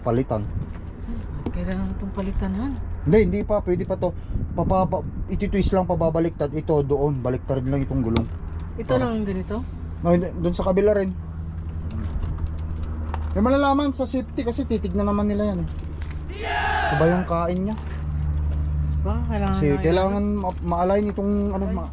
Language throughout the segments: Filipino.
palitan. Kailangan itong palitan, han. Hindi pa, pwede pa to. Ititwist lang, pababaliktad. Ito doon, baliktad lang itong gulong. Ito lang ang ganito? No, doon sa kabila rin. May malalaman sa safety kasi titignan naman nila yan eh. Ito ba yung kain niya? Kasi kailangan ma-align itong ano,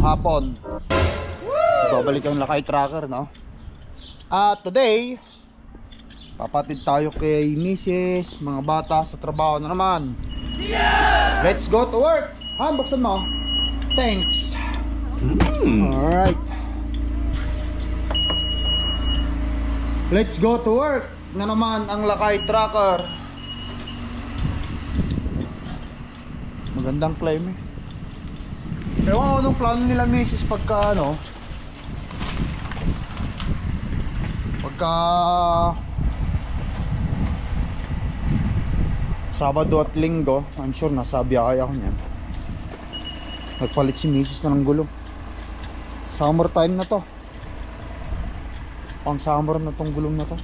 hapon. Babalik ang Lakay Tracker, no? At today, papatid tayo kay Mrs. mga bata sa trabaho na naman. Let's go to work. Buksan mo. Thanks. Alright. Let's go to work na naman ang Lakay Tracker. Magandang claim eh. Ewan ko anong plano nila misis pagka ano, pagka Sabado at Linggo. I'm sure nasa biyahe ako niyan. Nagpalit si misis na ng gulong. Summer time na to. Pang summer na tong gulong na to.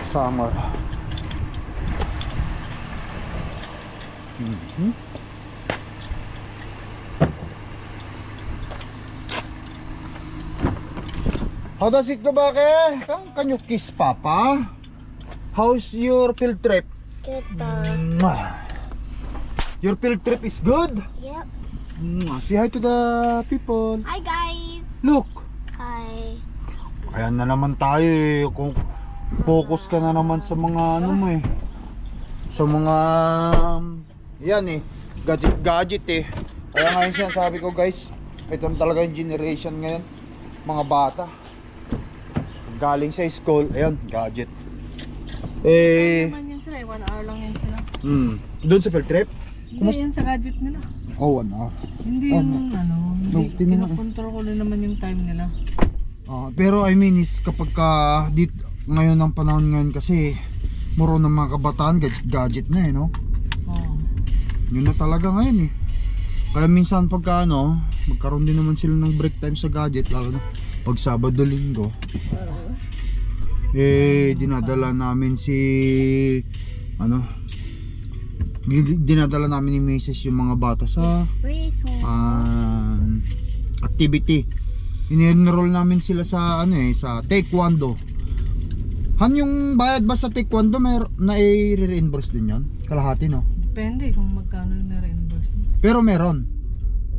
Summer. How does it go back eh? Can you kiss Papa? How's your field trip? Good. Your field trip is good? Yep. Say hi to the people. Hi guys. Look. Hi. Ayan na naman tayo eh. Kung focus ka na naman sa mga ano mo eh. Sa mga yan eh, gadget eh. Kaya ngayon siya sabi ko guys, ito na talaga yung generation ngayon. Mga bata galing sa school, ayun, gadget. Naman yan sila, 1 hour lang yan sila. Doon sa field trip? Hindi yan sa gadget nila. Oh, 1 hour. Hindi yung hindi, tingnan kinokontrol ko na naman yung time nila. Pero I mean is kapag ka ngayon ang panahon ngayon kasi muro ng mga kabataan gadget na eh, no? Yun na talaga ngayon eh. Kaya minsan pagka ano, magkaroon din naman sila ng break time sa gadget, lalo na pag Sabado Linggo. Dinadala namin si dinadala namin ni Mrs. yung mga bata sa activity. In-enroll namin sila sa sa taekwondo. Yung bayad ba sa taekwondo may na-reimburse din yon? Kalahati, no? Depende kung magkano yung na-reimburse. Pero meron.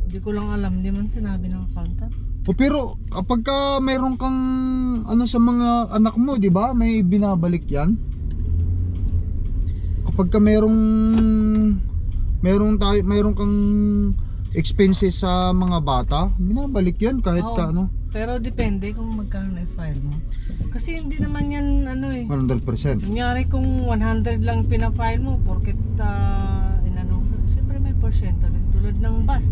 Hindi ko lang alam, hindi man sinabi ng accountant. Pero kapag ka mayroon kang sa mga anak mo, 'di ba? May binabalik 'yan. Kapag ka mayroon kang expenses sa mga bata, binabalik 'yan kahit ka Pero depende kung magkano na-file mo. Kasi hindi naman yan 100%. Kunyari kung 100 lang pina-file mo, porket siyempre may porsyento rin tulad ng bus.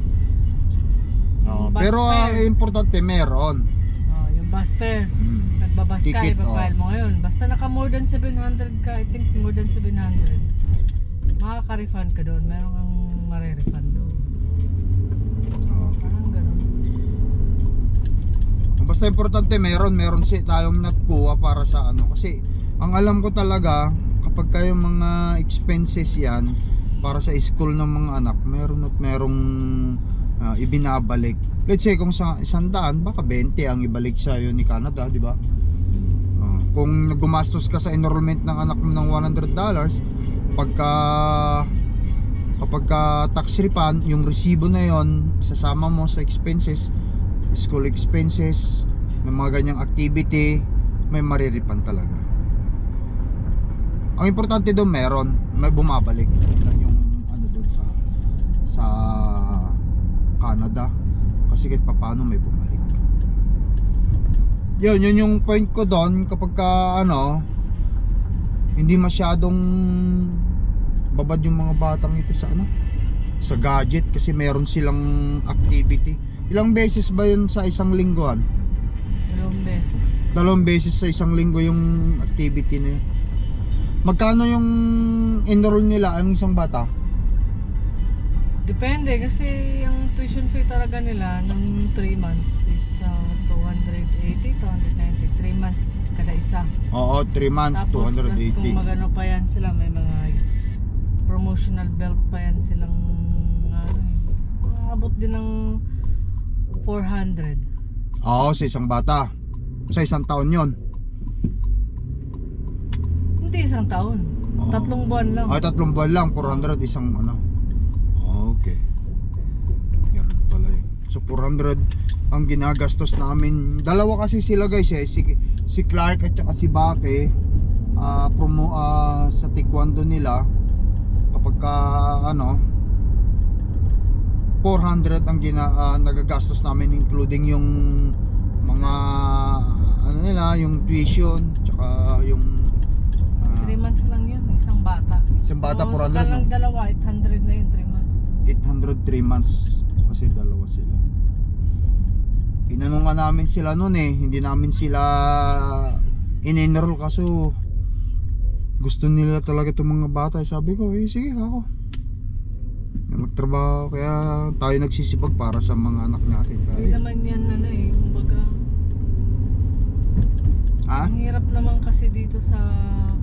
Bus pero importante meron. Yung bus fare. Nagbabas ka, ipag-file mo ngayon. Basta naka more than 700 ka, I think more than 700. Makaka-refund ka doon. Meron kang mare-refund doon. Parang ganun. Basta importante meron tayong nakuha para sa kasi ang alam ko talaga kapag kayo mga expenses yan para sa school ng mga anak, merong ibinabalik. Let's say kung sa 100, baka 20 ang ibalik sa iyo ni Canada, di ba? Kung gumastos ka sa enrollment ng anak mo ng $100, kapag tax refund, yung resibo na yon sasama mo sa expenses, school expenses, ng mga ganyang activity, may marirefund talaga. Ang importante doon may bumabalik lang yung doon sa Canada kasi kahit paano may bumalik. yun yung point ko doon kapag ka ano, hindi masyadong babad yung mga batang ito sa ano, sa gadget kasi meron silang activity. Ilang beses ba yun sa isang lingguan? 2 beses. 2 beses sa isang linggo yung activity na yun. Magkano yung enroll nila ang isang bata? Depende kasi yung tuition fee talaga nila ng 3 months is 280, 290, 3 months kada isa. Oo, 3 months, Tapos plus 280. kung magano pa yan sila, may mga promotional belt pa yan silang abot din ng 400. Oo, sa isang bata. Sa isang taon yon. Hindi isang taon. Oo. 3 buwan lang. Ay, 3 buwan lang, 400 isang ano. Okay. Yan pala yun. So 400 ang ginagastos namin. Dalawa kasi sila guys eh, si Clark at saka si Bake. Sa taekwondo nila kapag ka ano 400 ang nagagastos namin, including yung mga ano nila, yung tuition tsaka yung 3 months lang yun, isang bata. isang bata, So, 400 saka lang no? dalawa, 800 na yun, 3 months. 803 months kasi dalawa sila. Inano nga namin sila noon eh, hindi namin sila in-enroll kaso gusto nila talaga itong mga bata. Sabi ko, sige ako, magtrabaho, kaya tayo nagsisipag para sa mga anak natin. Hindi naman yan kumbaga Ha? ang hirap naman kasi dito sa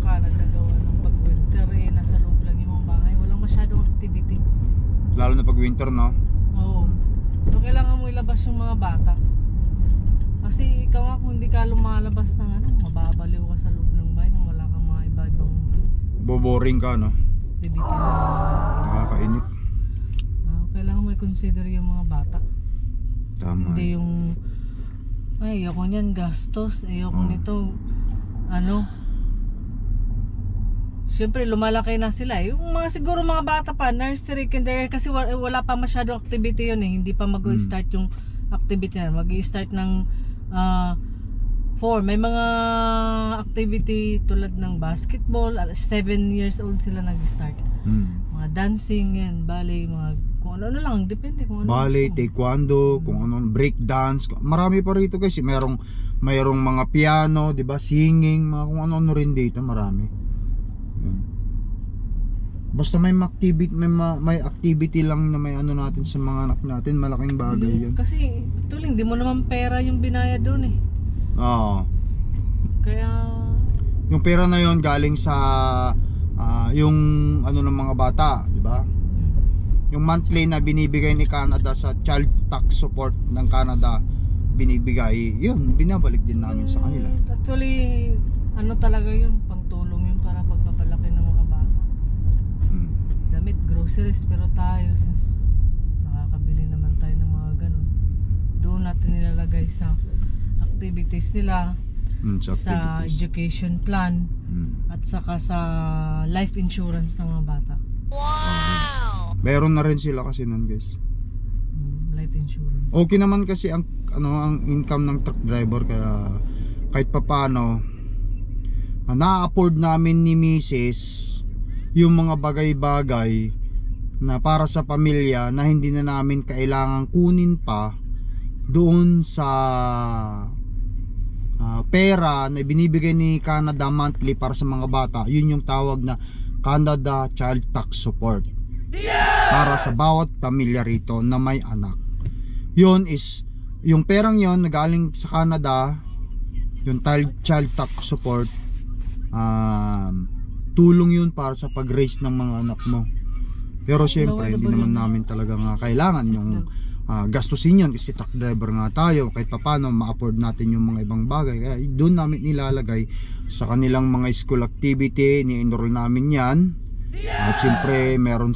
Canada gawa ng pag winter nasa loob lang yung mga bahay, walang masyadong activity. Lalo na pag winter, no? Oo. So kailangan mo ilabas yung mga bata. Kasi ikaw nga kung hindi ka lumalabas ng mababaliw ka sa loob ng bahay kung wala kang mga iba-ibang Boboring ka, no? activity na. Nakakainip. Kailangan mo i-consider yung mga bata. Tama. Hindi yung ayoko niyan gastos, ayoko nito Siyempre lumalaki na sila yung mga siguro mga bata pa nursery, kindergarten kasi wala pa masyadong activity yun eh, hindi pa mag-start yung activity na mag-i-start ng 4, may mga activity tulad ng basketball, 7 years old sila nag-start, mga dancing yan, ballet, mga kung ano lang, depende kung ano. Ballet, taekwondo, kung ano, break dance. Marami pa rito guys. Mayroong mga piano, 'di ba? Singing, mga kung ano-ano rin dito, marami. Yun. Basta may activity lang na may ano natin sa mga anak natin, malaking bagay 'yun. Kasi tuling hindi mo naman pera yung binayad doon eh. Oo. Kaya Yung pera na 'yon galing sa yung ano ng mga bata, 'di ba? Yung monthly na binibigay ni Canada sa child tax support ng Canada, binibigay, yun, binabalik din namin sa kanila. Actually, talaga yun, pangtulong yun para pagpapalaki ng mga bata. Damit, groceries, pero tayo, since nakakabili naman tayo ng mga ganun, doon natin nilalagay sa activities nila, sa education plan, at saka sa life insurance ng mga bata. Wow! Meron na rin sila kasi nun guys. Life insurance. Okay naman kasi ang income ng truck driver, kaya kahit papaano na-afford namin ni Mrs. yung mga bagay-bagay na para sa pamilya na hindi na namin kailangan kunin pa doon sa pera na binibigay ni Canada monthly para sa mga bata. Yun yung tawag na Canada Child Tax Support. Para sa bawat pamilya rito na may anak. Yun is, yung perang yon na galing sa Canada, yung child tax support, tulong yun para sa pag-raise ng mga anak mo. Pero syempre, hindi naman namin talaga kailangan yung gastusin yun kasi truck driver nga tayo, kahit papano ma-afford natin yung mga ibang bagay. Kaya doon namin nilalagay sa kanilang mga school activity, ni-enroll namin yan. At syempre meron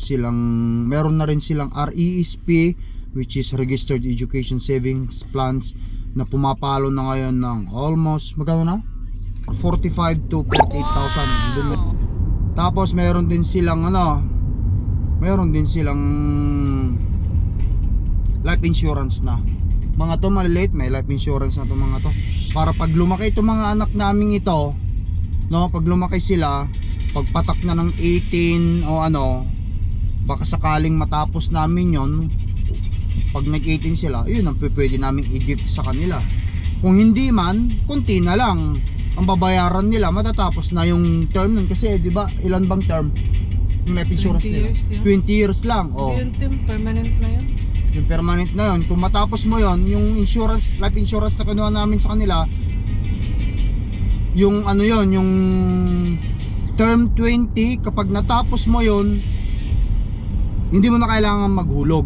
na rin silang RESP, which is Registered Education Savings Plans, na pumapalo na ngayon ng almost magkano na? 45 to 48,000. Tapos meron din silang life insurance na mga to maliliit, may life insurance na to mga to. Para pag lumaki itong mga anak naming ito, no, pag lumaki sila, pagpatak na ng 18 o ano, baka sakaling matapos namin yon, pag nag-18 sila, yun ang pwede namin i-gift sa kanila. Kung hindi man, kunti na lang ang babayaran nila, matatapos na yung term nun. Kasi di ba ilan bang term yung life insurance 20 nila? years yun. 20 years lang. Oh. Yung team, permanent na yun. Yung permanent na yun, kung matapos mo yun, yung insurance, life insurance na kinuha namin sa kanila, yung ano yun, yung term 20, kapag natapos mo yun, hindi mo na kailangan maghulog,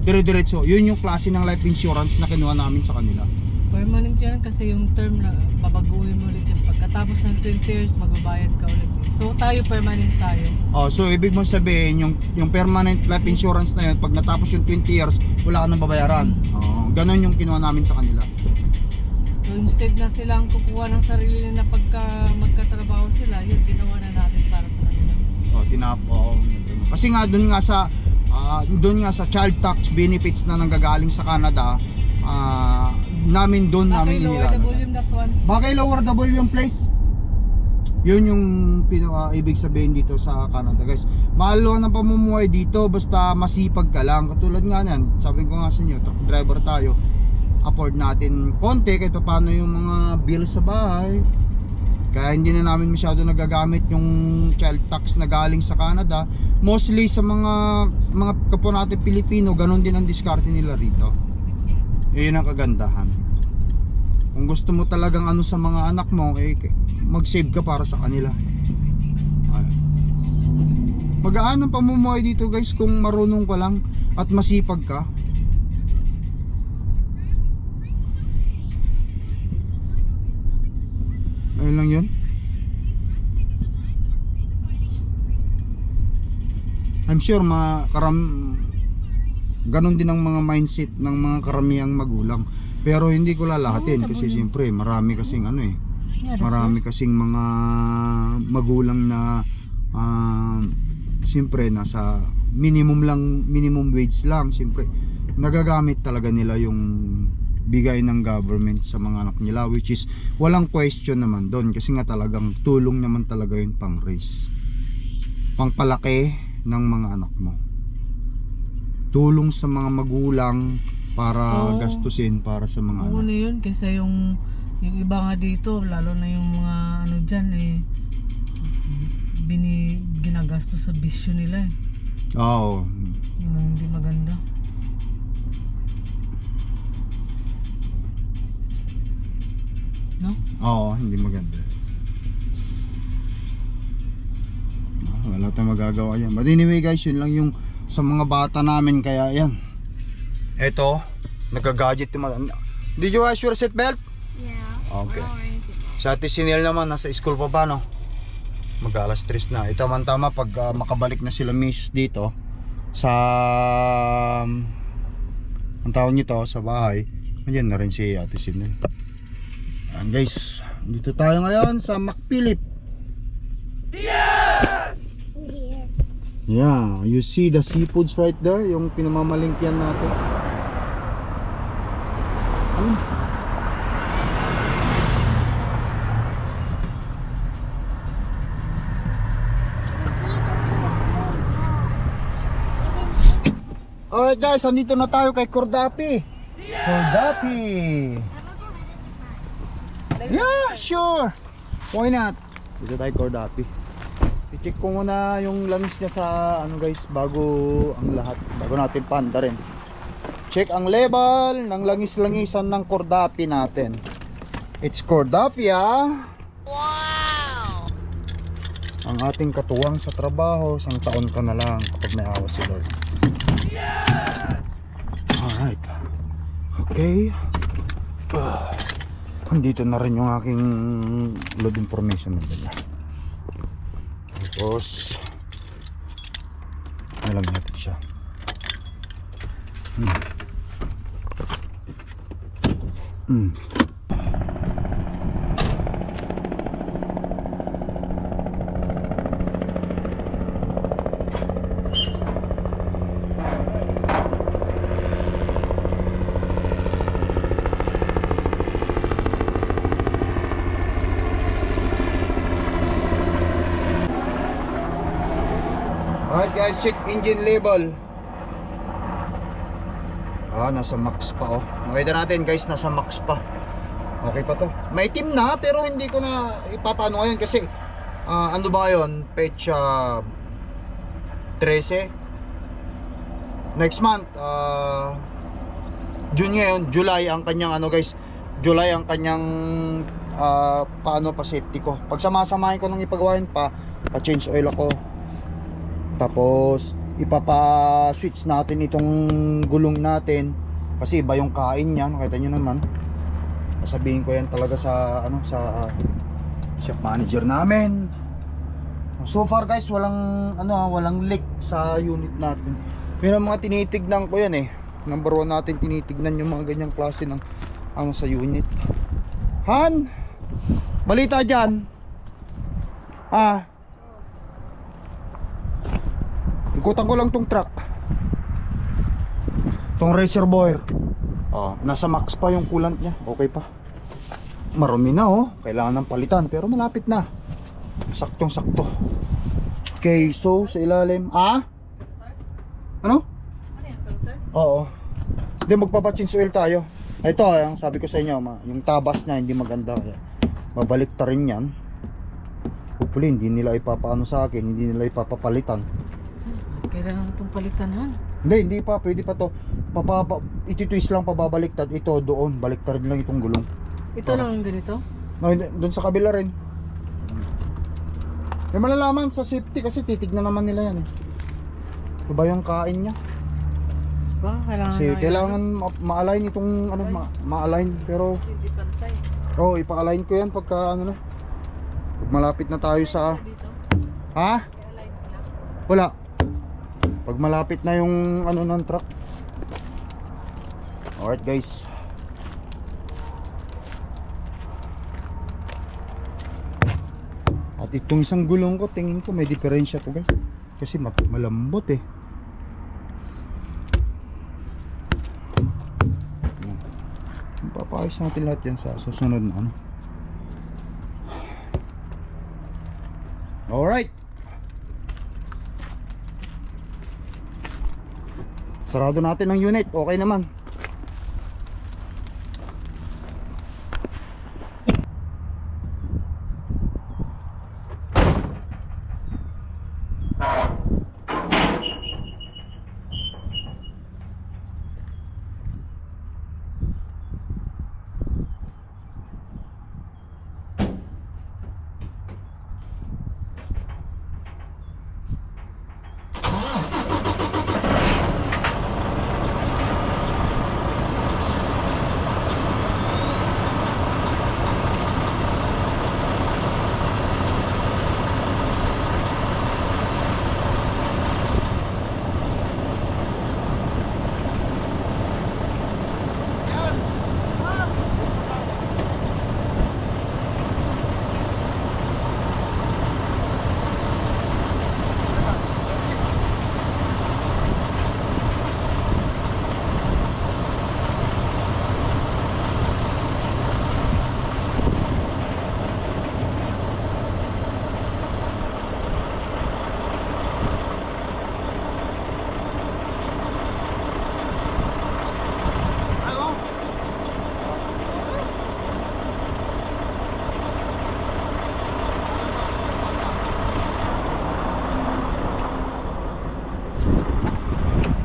dire-diretso. Yun yung klase ng life insurance na kinuha namin sa kanila. Permanent yan kasi yung term na babaguhin mo ulit yung pagkatapos ng 20 years magbabayad ka ulit. So tayo permanent tayo. Oh, so ibig mo sabihin yung permanent life insurance na yun, pag natapos yung 20 years, wala ka nang babayaran. Oh, ganun yung kinuha namin sa kanila. So instead na silang kukuha ng sarili nila pagka magkatrabaho sila, yun ginawa na natin para sa kanila. Oh, tinapo. Kasi nga doon nga sa child tax benefits na nanggagaling sa Canada, namin doon namin Bakay lower the volume that one. Bakay lower the volume place. Yun yung ibig sabihin dito sa Canada, guys. Mahal lang ang pamumuhay dito basta masipag ka lang. Katulad nga niyan, sabi ko nga sa inyo, truck driver tayo. Afford natin konti kahit paano yung mga bills sa bahay. Kaya hindi na namin masyado nagagamit yung child tax na galing sa Canada. Mostly sa mga kapwa natin Pilipino, ganun din ang diskarte nila rito. Yun ang kagandahan. Kung gusto mo talagang ano sa mga anak mo, mag-save ka para sa kanila. Magaan ang pamumuhay dito, guys, kung marunong ka lang at masipag ka. Ayun lang yun. I'm sure ganon din ang mga mindset ng mga karamihang magulang. Pero hindi ko lalahatin kasi siyempre marami kasing marami kasing mga magulang na siyempre nasa minimum wage lang. Siyempre nagagamit talaga nila yung bigay ng government sa mga anak nila, which is walang question naman doon kasi nga talagang tulong naman talaga yun pang raise, pang palaki ng mga anak mo, tulong sa mga magulang para gastusin para sa mga anak. Ano yun kasi yung iba nga dito, lalo na yung mga ano dyan ginagastos sa bisyo nila Oo. Yung hindi maganda. No? Oo, hindi maganda. Wala tayong magagawa yan. But anyway guys, yun lang yung sa mga bata namin. Kaya yan, eto, nagka-gadget yung mga. Did you wash your seatbelt? Yeah. Okay. Sa Ate Sinel naman, nasa school pa ba, no? Mag-alas 3 na. Ito man tama pag makabalik na sila miss dito sa ang tawag nito sa bahay. Andiyan na rin si Ate Sinel. Ayan guys, dito tayo ngayon sa McPhilip. Here. Yeah, you see the seafoods right there, yung pinamamalingkian natin. Alright guys, andito na tayo kay Cordapi. Cordapi. Yeah, sure. Why not? Dito tayo Cordapi. I-check ko muna yung langis niya sa ano guys bago ang lahat, bago natin panda rin. Check ang level ng langis-langisan ng Cordapi natin. It's Cordapi Wow. Ang ating katuwang sa trabaho, isang taon ka na lang kapag may awa si Lord. Alright. Okay. Andito na rin yung aking load information na dala. Tapos alam natin siya. Alright guys, check engine level. Nasa max pa oh. Nakita natin guys, nasa max pa. Okay pa to. May itim na pero hindi ko na ipapano ngayon kasi ano ba yun? Pecha 13 next month. June ngayon, July ang kanyang ano guys, July ang kanyang paano pa safety ko. Pag samasamahin ko ng ipagawain pa-change oil ako. Tapos ipapa-switch natin itong gulong natin kasi iba yung kain niya, nakita niyo naman. Sasabihin ko yan talaga sa ano sa shop manager namin. So far guys, walang leak sa unit natin. Pero mga tinitignan ko yan eh. Number 1 natin tinitignan yung mga ganyang klase ng ano sa unit. Han, balita dyan. Ikutan ko lang tong truck, tong reservoir. Nasa max pa yung coolant niya. Okay pa. Marumi na oh. Kailangan ng palitan pero malapit na. Saktong sakto. Okay, so sa ilalim ano? Ano yan, filter? Oo. Hindi, magpapa-change oil tayo. Ito, ang sabi ko sa inyo, yung tabas niya hindi maganda kaya babalik ta rin yan. Hopefully hindi nila ipapaano sa akin, hindi nila ipapapalitan. Kailangan itong palitanan. Hindi pa, pwede pa to. Iti-twist lang pababaliktad. Ito doon, baliktad lang itong gulong. Ito lang ang ganito? No, doon sa kabila rin. Malalaman sa safety kasi titignan naman nila yan eh. Ito ba yung kain niya? Kasi kailangan ma-align itong ano, ma-align pero hindi pantay. ipa-align ko yan pagka ano na. Pag malapit na tayo sa wala. Pag malapit na yung ano ng truck. Alright guys. At itong isang gulong ko, tingin ko may diferensya to guys. Kasi malambot eh. Papayos natin lahat yan sa susunod na ano. Alright. Sarado natin ang unit. Okay naman.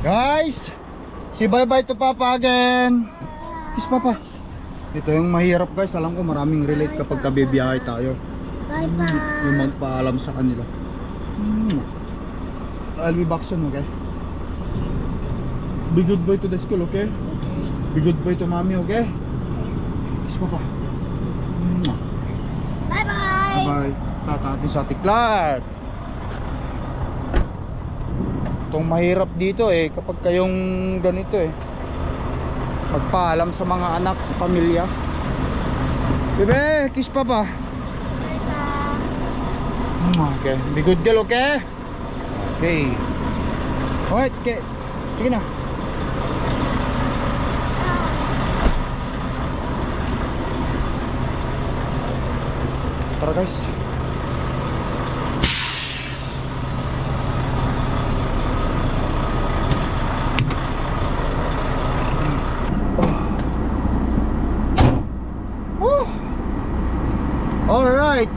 Guys, si bye bye to Papa again. Kiss Papa. Ito yung mahirap guys. Alam ko maraming relate kapag kabibiyahe tayo. Bye bye. Yung magpaalam sa kanila. I'll be back soon, okay? Be good boy to the school, okay? Be good boy to mommy, okay? Kiss Papa. Bye bye. Bye bye. Tatatin sa tiklat. Itong mahirap dito eh kapag kayong ganito eh, magpaalam sa mga anak, sa pamilya. Bebe, kiss Papa. Bye bye. Okay, be good girl, okay? Okay. Alright, okay. Sige na. Tara guys. Alright.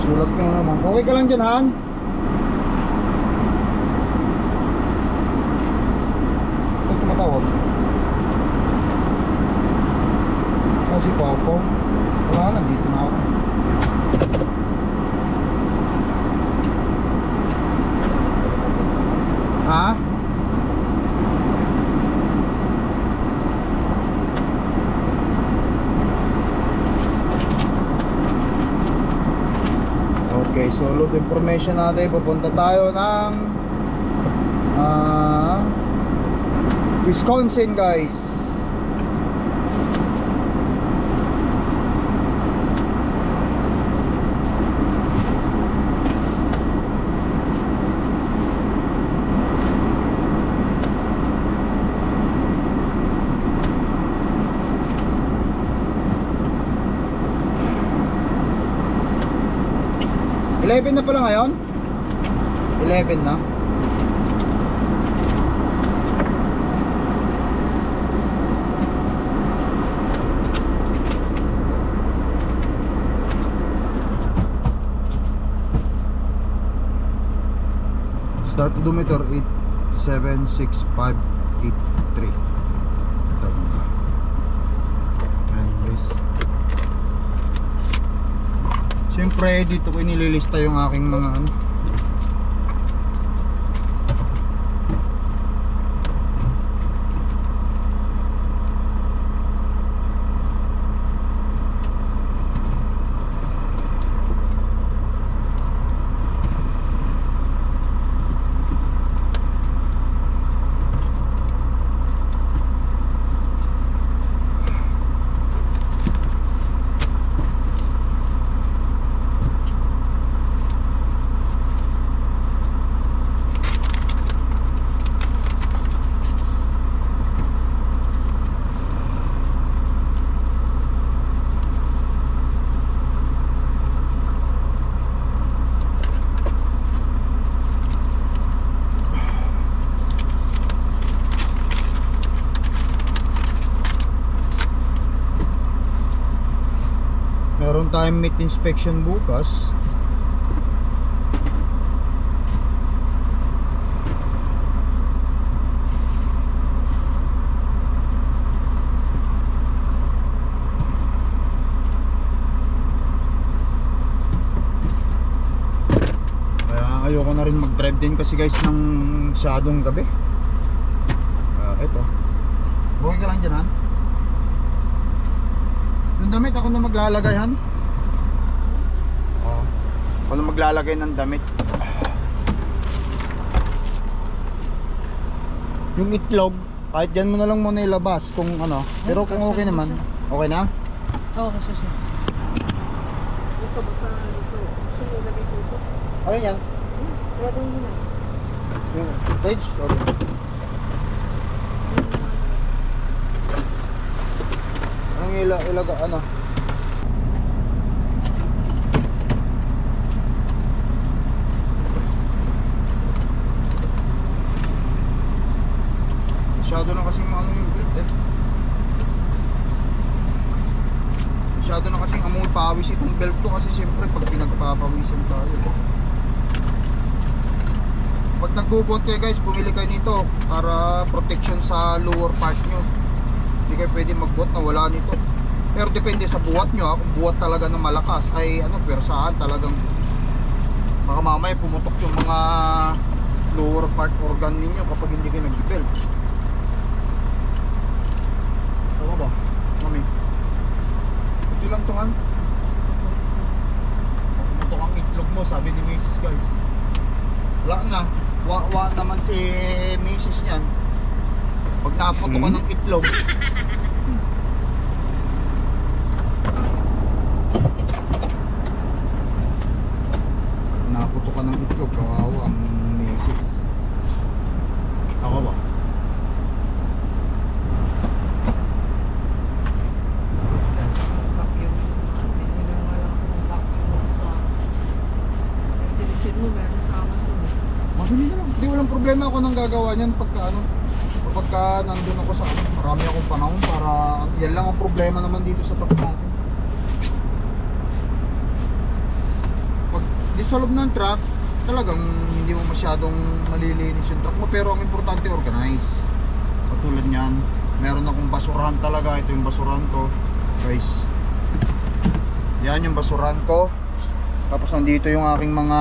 Sulat ko na naman. Okay ka lang dyan, Han? Ito tumatawag. Si Papa. Wala na, dito na ako. Ha? Okay, so load information natin. Pupunta tayo ng Wisconsin, guys. Eleven na pala ngayon? 11 na? Start odometer 876583. Tama ka. Anyways, siyempre dito ko inililista yung aking mga ano. Meron tayong meat inspection bukas. Kaya ayoko na rin mag-drive din kasi guys ng masyadong gabi. Eto. Okay ka lang dyan, Han? Yung damit ako na maglalagay, Han. Oo. Ako na maglalagay ng damit. Yung itlog, kahit dyan mo na lang muna ilabas kung ano. Pero kung okay naman, okay na? Oo, kasi siya. Ito, basta ito. Sumilagay dito. Ano yan? Sarado mo na. Yung page? Okay. Anong ilaga, ano? Masyado na kasing ano yung build eh. Masyado na kasing amoy pawis itong belt ko kasi siyempre pag pinagpapawisan tayo. Pag nagbubuhat kayo guys, bumili kayo nito para protection sa lower part nyo. Hindi kayo pwede magbuhat na wala nito. Pero depende sa buhat nyo. Kung buhat talaga ng malakas ay ano, persahan talagang baka mamaya pumutok yung mga lower part organ ninyo kapag hindi kayo nag-belt. Tama ba? Mami, ito lang to, Han. Pumutok ang itlog mo, sabi ni Mrs. guys. Wala na. Wa naman si Mrs. niyan. Pag naputo ka ng itlog, naputo ka ng itlog, kawawa ang Mrs. Ako ba? Vacuum. Hindi mo alam kung vacuum sa... Yung sinisid mo, meron sa Amazon. Mabili na lang. Hindi, walang problema ako nang gagawa niyan pagka ano. Kapag nandun ako sa marami akong panahon para yan lang ang problema naman dito sa truck natin. Sa loob ng truck, talagang hindi mo masyadong malilinis yung truck mo, pero ang importante organize. Katulad niyan, meron akong basurahan talaga. Ito yung basurahan ko, guys. Yan yung basurahan ko. Tapos nandito yung aking mga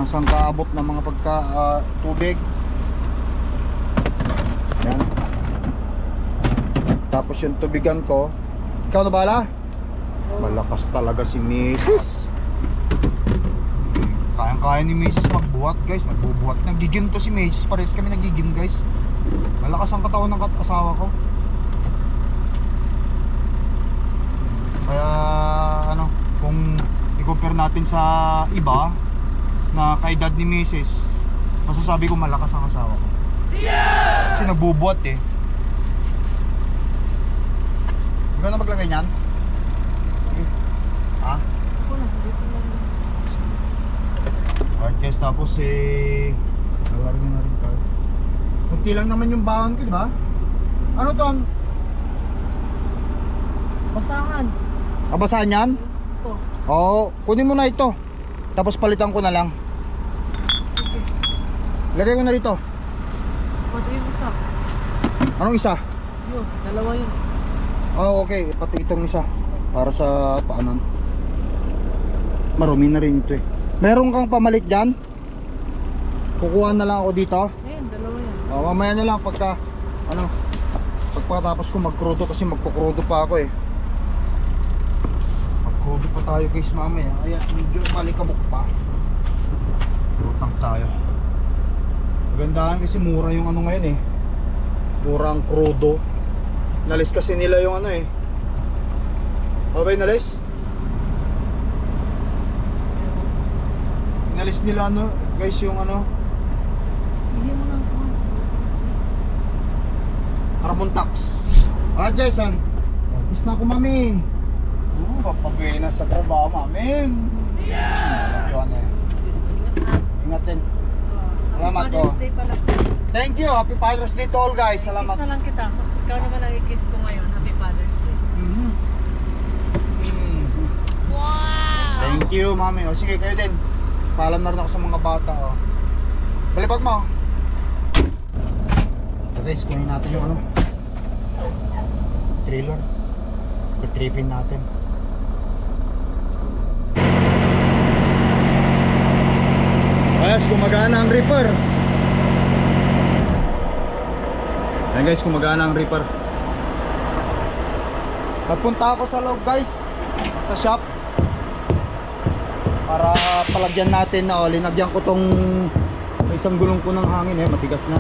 sangkaabot na mga tubig. Yan. Tapos yung tubigan ko. Ikaw na bala? Malakas talaga si Mrs. Kayang-kaya ni Mrs. magbuhat, guys. Nagbubuhat. Nag-gym to si Mrs. Parehas kami nag-gym, guys. Malakas ang katawan ng asawa ko. Kaya ano, kung i-compare natin sa iba na kaedad ni Mrs., masasabi ko malakas ang asawa ko. Kasi nagbubuhat eh. Huwag ka na maglagay niyan. Ha? Alright guys, tapos lalaro na rin tayo. Kunti lang naman yung baon ko, di ba? Ano to? Basahan. Abasahan yan? Ito. Oo, kunin mo na ito. Tapos palitan ko na lang. Lagay ko na rito. Pati yung isa. Anong isa? Yun, dalawa yun. Oh, okay, pati itong isa. Para sa paanan. Marumi na rin ito eh. Meron kang pamalit dyan? Kukuha na lang ako dito. Ayun, dalawa yan. Oh, mamaya na lang pagka pagkatapos ko magkrudo, kasi magkukrudo pa ako eh. Magkrudo pa tayo guys mamaya. Kaya medyo malikabok pa. Utang tayo. Magandahan kasi mura yung ano ngayon eh. Mura ang krudo. Nalis kasi nila yung ano eh. Okay, nalis? Nalis nila ano guys yung ano, Hindi mo lang ako. carbon tax. Alright guys, is na ako mami. Papabuhay na sa trabaho mami. Yeah! Ingat din. Salamat Happy ko. Father's Day pala. Thank you, happy Father's Day to all guys. Salamat. Kiss na lang kita. Ikaw naman ang i-kiss ko ngayon. Happy Father's Day. Wow! Thank you mami. O sige kayo din. Paalam na rin ako sa mga bata oh. Balibag mo. So guys, kunin natin yung ano, trailer. Retrievin natin. Guys, gumagana ang reaper. Ayan guys, gumagana ang reaper. Nagpunta ako sa loob guys, sa shop, para palagyan natin na linagyan ko tong isang gulong ko ng hangin eh, matigas na.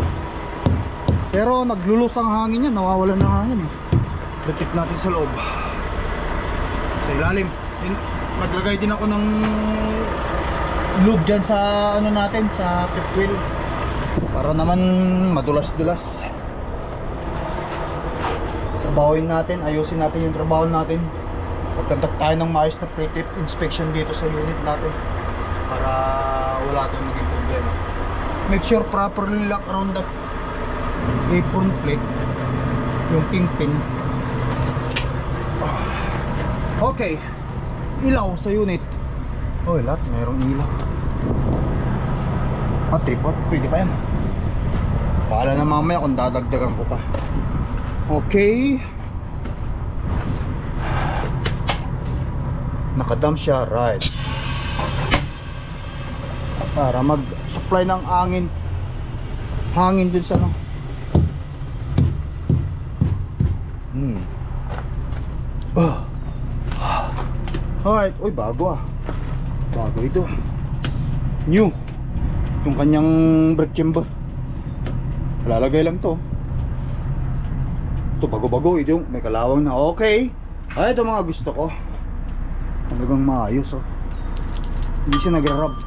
Pero naglulus ang hangin yan, nawawalan ng hangin eh. Letip natin sa loob. Sa ilalim. Naglagay din ako ng lube dyan sa ano natin, sa fifth wheel, para naman madulas-dulas. Trabawin natin, ayusin natin yung trabaho natin. Pagkantak tayo ng maayos na pre-trip inspection dito sa unit natin, para wala tayong maging problema. Make sure properly lock around that apron plate, yung kingpin. Okay, ilaw sa unit. Oh, lahat mayroong ilaw. Tripod, pwede pa yan. Paala na mamaya kung dadagdagan ko pa. Okay. Nakadam siya, right. Para mag-supply ng hangin dun sa ano. Alright, uy bago ah. Bago ito. New. Yung kanyang brake chamber. Lalagay lang to. Ito bago-bago, ito yung may kalawang na. Okay. Ay, ito mga gusto ko. Talagang maayos oh. Hindi siya nag-rub.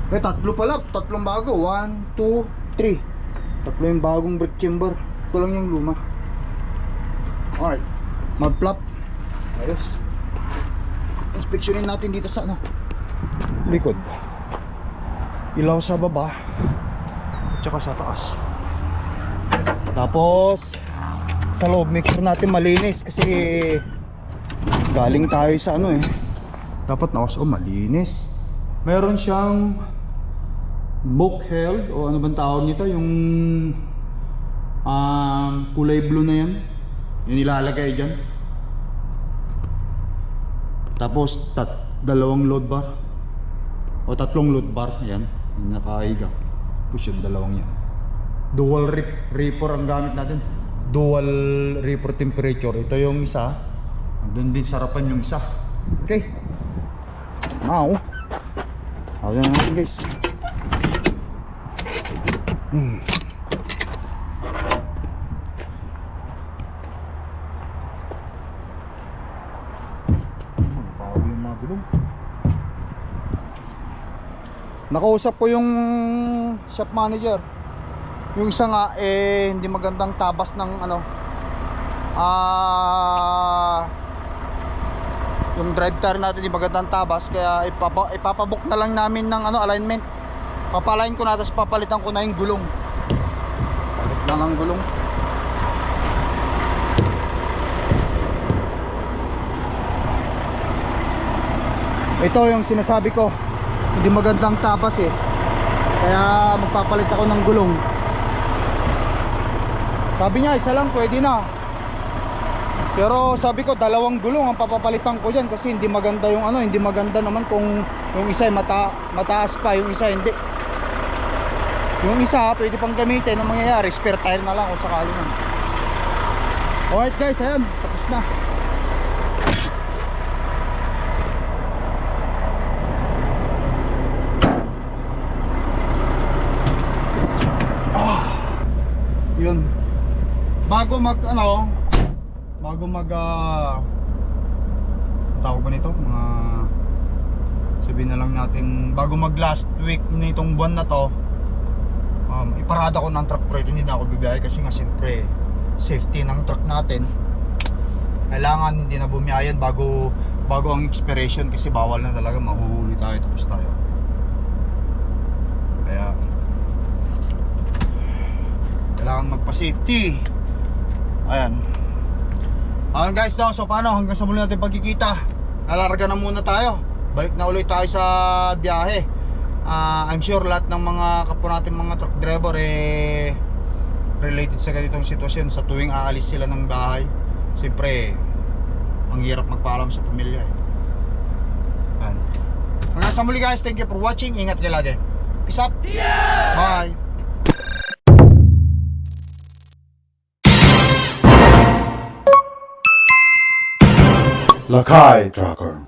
Tatlo pala, tatlong bago. 1, 2, 3. Tatlo yung bagong brake chamber. Ito lang yung luma. Alright. Mag-flap. Ayos. Inspeksyonin natin dito sa ano, likod. Ilaw sa baba, tsaka sa taas. Tapos sa loob, make sure natin malinis, kasi galing tayo sa ano eh, Dapat malinis. Meron siyang book held o ano bang tawag nito, yung kulay blue na yan, yung nilalagay dyan. Tapos dalawang load bar o tatlong load bar, yan yung nakaiga. Push yung dalawang yan. Dual reaper ang gamit natin, dual reaper temperature. Ito yung isa, doon din sarapan yung isa. Okay, now ayun na natin guys. Bago yung mga gulong. Nakausap ko yung shop manager. Yung isa nga hindi magandang tabas ng yung drive tire natin, hindi magandang tabas, kaya ipapabook na lang namin ng alignment. Papalain ko na, tapos papalitan ko na yung gulong. Palit na lang gulong. Ito yung sinasabi ko, hindi magandang tabas kaya magpapalit ako ng gulong. Sabi niya isa lang pwede na, pero sabi ko dalawang gulong ang papapalitan ko dyan, kasi hindi maganda yung hindi maganda naman kung yung isa ay mataas pa, yung isa hindi. Yung isa pwede pang gamitin, ang mangyayari spare tire na lang kung sakali man. Alright guys, ayan, tapos na. Yun, bago tawag ko nito, sabihin na lang natin, bago mag last week nitong buwan na to, iparada ko ng truck pre. Hindi na ako bibiyahe kasi nga siyempre safety ng truck natin, kailangan hindi na bumiyayan bago ang expiration, kasi bawal na talaga, mahuhuli tayo, tapos tayo. Kaya kailangan magpa-safety. Ayan guys, so paano, hanggang sa muli natin pagkikita, nalarga na muna tayo, balik na ulit tayo sa biyahe. I'm sure lahat ng mga kapwa natin mga truck driver related sa ganitong sitwasyon, sa tuwing aalis sila ng bahay, siyempre ang hirap magpaalam sa pamilya Ayan. Hanggang sa muli guys, thank you for watching, ingat kayo lagi, peace up, bye. Lakai Trucker.